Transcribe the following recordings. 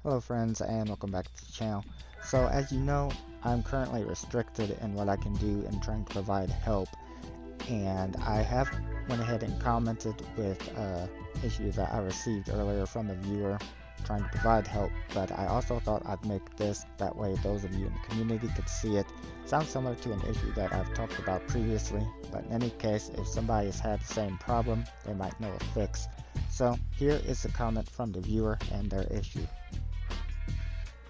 Hello friends and welcome back to the channel. So as you know, I'm currently restricted in what I can do in trying to provide help, and I have went ahead and commented with issue that I received earlier from a viewer trying to provide help, but I also thought I'd make this, that way those of you in the community could see it. Sounds similar to an issue that I've talked about previously, but in any case, if somebody has had the same problem, they might know a fix. So here is the comment from the viewer and their issue.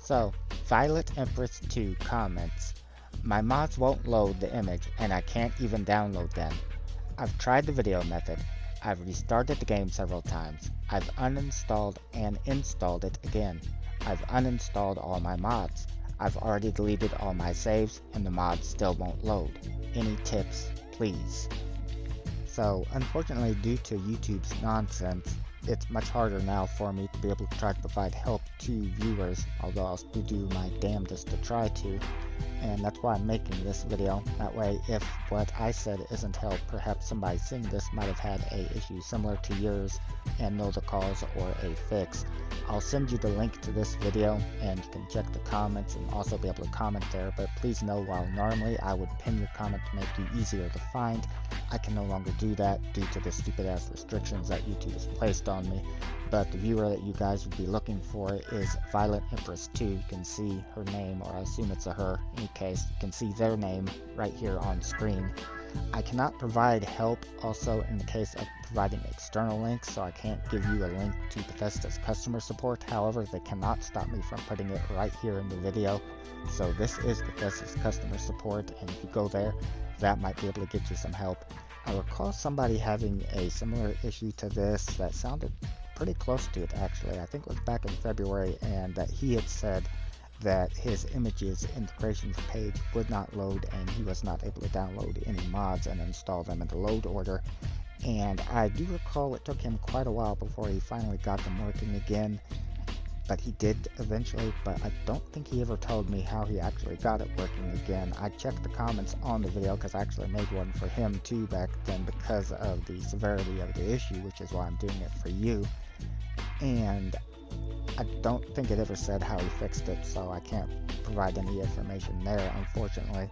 So, Violet Empress 2 comments, my mods won't load the image and I can't even download them. I've tried the video method. I've restarted the game several times. I've uninstalled and installed it again. I've uninstalled all my mods. I've already deleted all my saves and the mods still won't load. Any tips, please? So, unfortunately, due to YouTube's nonsense, it's much harder now for me to be able to try to provide help to viewers, although I'll still do my damnedest to try to, and that's why I'm making this video. That way, if what I said isn't help, perhaps somebody seeing this might have had a issue similar to yours and know the cause or a fix. I'll send you the link to this video and you can check the comments and also be able to comment there, but please know while normally I would pin your comment to make you easier to find, I can no longer do that due to the stupid ass restrictions that YouTube has placed on me. But the viewer that you guys would be looking for is Violet Empress 2. You can see her name, or I assume it's a her. In any case, you can see their name right here on screen. I cannot provide help also in the case of providing external links, so I can't give you a link to Bethesda's customer support. However, they cannot stop me from putting it right here in the video. So this is Bethesda's customer support, and if you go there, that might be able to get you some help. I recall somebody having a similar issue to this that sounded pretty close to it actually. I think it was back in February, and that he had said that his images in the creations page would not load and he was not able to download any mods and install them in the load order. And I do recall it took him quite a while before he finally got them working again, but he did eventually, but I don't think he ever told me how he actually got it working again. I checked the comments on the video because I actually made one for him too back then because of the severity of the issue, which is why I'm doing it for you. And I don't think it ever said how he fixed it, so I can't provide any information there, unfortunately.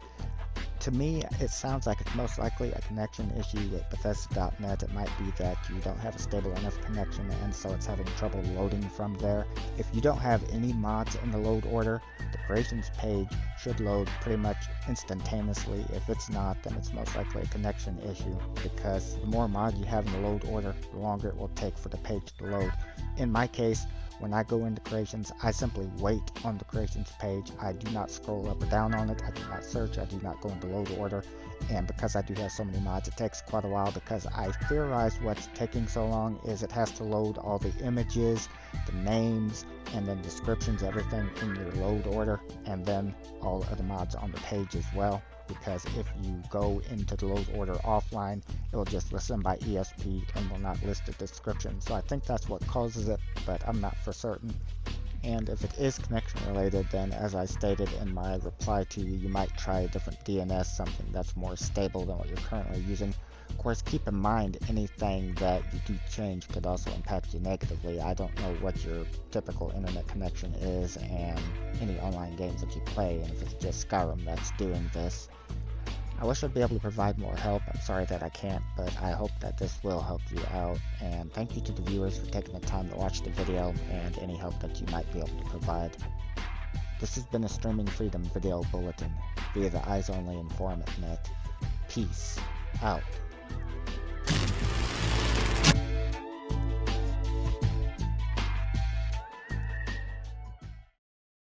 To me, it sounds like it's most likely a connection issue with Bethesda.net. It might be that you don't have a stable enough connection, and so it's having trouble loading from there. If you don't have any mods in the load order, the creations page should load pretty much instantaneously. If it's not, then it's most likely a connection issue, because the more mods you have in the load order, the longer it will take for the page to load. In my case, when I go into creations, I simply wait on the creations page. I do not scroll up or down on it. I do not search. I do not go into load order. And because I do have so many mods, it takes quite a while, because I theorize what's taking so long is it has to load all the images, the names, and then descriptions, everything in your load order, and then all of the mods on the page as well. Because if you go into the load order offline, it will just list them by ESP and will not list the description. So I think that's what causes it, but I'm not for certain. And if it is connection related, then as I stated in my reply to you, you might try a different DNS, something that's more stable than what you're currently using. Of course, keep in mind anything that you do change could also impact you negatively. I don't know what your typical internet connection is and any online games that you play, and if it's just Skyrim that's doing this. I wish I'd be able to provide more help. I'm sorry that I can't, but I hope that this will help you out. And thank you to the viewers for taking the time to watch the video and any help that you might be able to provide. This has been a Streaming Freedom Video Bulletin via the Eyes Only and Forum at Net. Peace out.